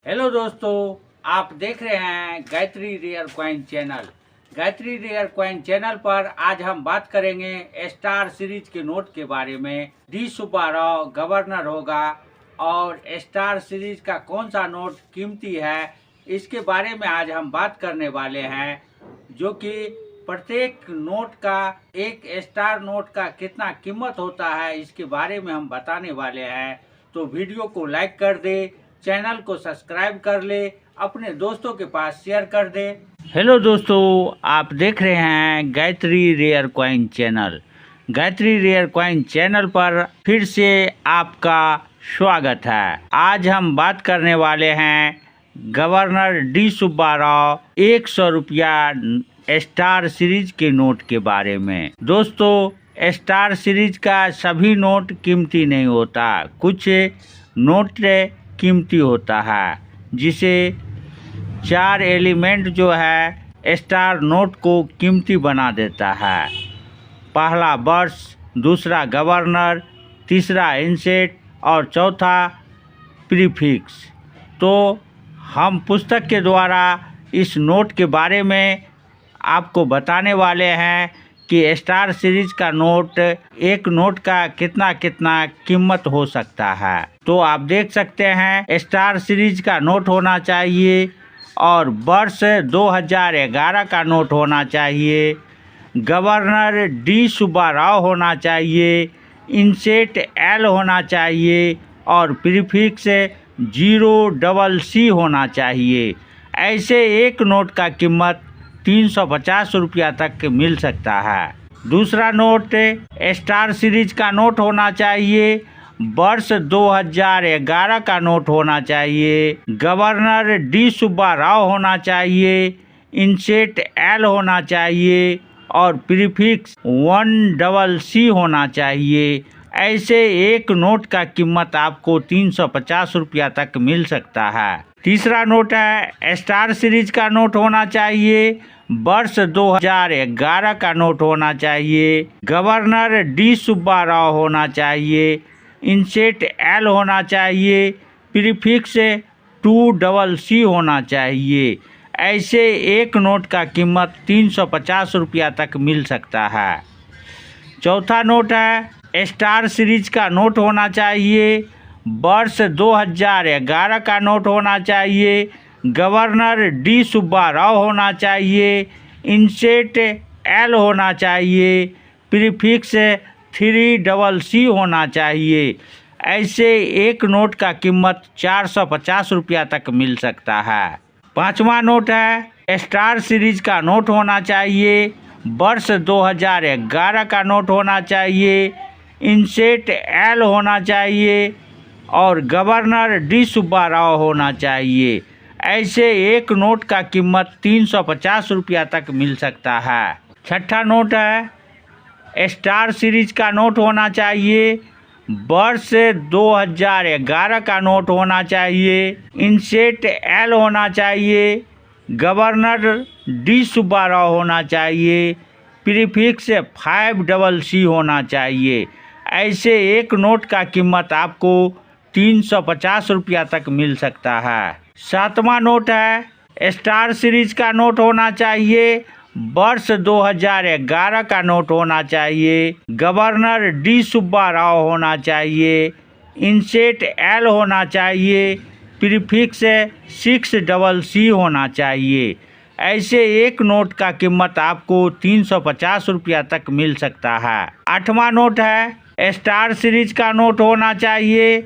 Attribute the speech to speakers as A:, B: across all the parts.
A: Hello दोस्तों, आप देख रहे हैं Gayatri rare coin channel. Gayatri rare coin channel पर आज हम बात करेंगे स्टार सीरीज के नोट के बारे में। डी सुब्बाराव गवर्नर होगा और स्टार सीरीज का कौन सा नोट कीमती है, इसके बारे में आज हम बात करने वाले हैं। जो कि प्रत्येक नोट का, एक स्टार नोट का कितना कीमत होता है, इसके बारे में हम बताने वाले हैं। तो वीडियो को लाइक कर दे, चैनल को सब्सक्राइब कर ले, अपने दोस्तों के पास शेयर कर दे। हेलो दोस्तों, आप देख रहे हैं Gayatri rare coin channel. Gayatri rare coin channel पर फिर से आपका स्वागत है। आज हम बात करने वाले हैं गवर्नर डी सुब्बाराव 100 रुपया स्टार सीरीज के नोट के बारे में। दोस्तों, स्टार सीरीज का सभी नोट कीमती नहीं होता, कुछ नोट कीमती होता है, जिसे 4 एलिमेंट जो है स्टार नोट को कीमती बना देता है। पहला वर्ष, दूसरा गवर्नर, तीसरा इंसेट और चौथा प्रीफिक्स। तो हम पुस्तक के द्वारा इस नोट के बारे में आपको बताने वाले हैं कि स्टार सीरीज का नोट, एक नोट का कितना कितना कीमत हो सकता है। तो आप देख सकते हैं, स्टार सीरीज का नोट होना चाहिए और वर्ष 2011 का नोट होना चाहिए। गवर्नर डी सुब्बाराव होना चाहिए, इंसेट एल होना चाहिए और प्रीफिक्स 0CC होना चाहिए। ऐसे एक नोट का कीमत 350 रुपया तक मिल सकता है। दूसरा नोट स्टार सीरीज का नोट होना चाहिए, वर्ष 2011 का नोट होना चाहिए। गवर्नर डी सुब्बाराव होना चाहिए, इंसेट एल होना चाहिए और प्रीफिक्स 1CC होना चाहिए। ऐसे एक नोट का कीमत आपको 350 रुपया तक मिल सकता है। तीसरा नोट है स्टार सीरीज का नोट होना चाहिए, वर्ष 2011 का नोट होना चाहिए। गवर्नर डी सुब्बाराव होना चाहिए, इंसेट एल होना चाहिए, प्रीफिक्स 2CC होना चाहिए। ऐसे एक नोट का कीमत 350 रुपया तक मिल सकता है। चौथा नोट है स्टार सीरीज का नोट होना चाहिए, वर्ष 2011 का नोट होना चाहिए। गवर्नर डी सुब्बाराव होना चाहिए, इंसेट एल होना चाहिए, प्रीफिक्स 3CC होना चाहिए। ऐसे एक नोट का कीमत 450 रुपया तक मिल सकता है। पांचवा नोट है स्टार सीरीज का नोट होना चाहिए, वर्ष 2011 का नोट होना चाहिए, इंसेट एल होना चाहिए और गवर्नर डी सुब्बाराव होना चाहिए। ऐसे एक नोट का कीमत 350 रुपया तक मिल सकता है। छठा नोट है स्टार सीरीज का नोट होना चाहिए, वर्ष 2011 का नोट होना चाहिए, इंसेट एल होना चाहिए, गवर्नर डी सुब्बाराव होना चाहिए, प्रीफिक्स 5CC होना चाहिए। ऐसे एक नोट का कीमत आपको 350 रुपया तक मिल सकता है। सातवां नोट है स्टार सीरीज का नोट होना चाहिए, वर्ष 2011 का नोट होना चाहिए। गवर्नर डी सुब्बाराव होना चाहिए, इंसेट एल होना चाहिए, प्रीफिक्स 6CC होना चाहिए। ऐसे एक नोट का कीमत आपको 350 रुपया तक मिल सकता है। आठवां नोट है स्टार सीरीज का नोट होना चाहिए,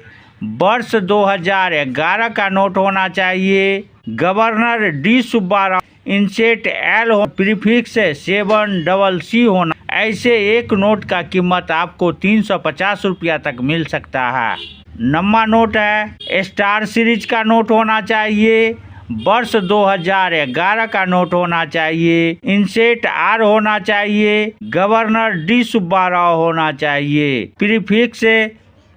A: वर्ष 2011 का नोट होना चाहिए। Governor D Subbarao, inset L, prefix 7CC होना। ऐसे एक नोट का कीमत आपको 350 रुपया तक मिल सकता है। नौवां नोट है स्टार सीरीज का नोट होना चाहिए, वर्ष 2011 का नोट होना चाहिए, इंसेट आर होना चाहिए, गवर्नर डी सुब्बाराव होना चाहिए, प्रीफिक्स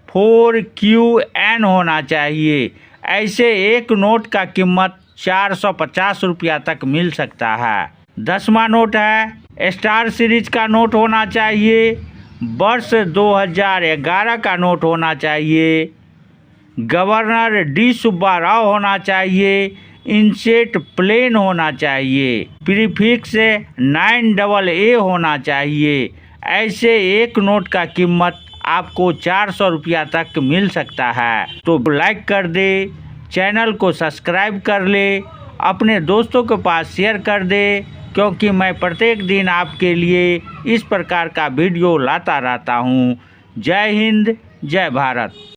A: 4QN होना चाहिए। ऐसे एक नोट का कीमत 450 रुपया तक मिल सकता है। 10वां नोट है स्टार सीरीज का नोट होना चाहिए, वर्ष 2011 का नोट होना चाहिए। गवर्नर डी सुब्बा राव होना चाहिए, इंसेट प्लेन होना चाहिए, प्रीफिक्स 9AA होना चाहिए। ऐसे एक नोट का कीमत आपको 400 रुपया तक मिल सकता है। तो लाइक कर दे, चैनल को सब्सक्राइब कर ले, अपने दोस्तों के पास शेयर कर दे, क्योंकि मैं प्रत्येक दिन आपके लिए इस प्रकार का वीडियो लाता रहता हूँ। जय हिंद, जय भारत।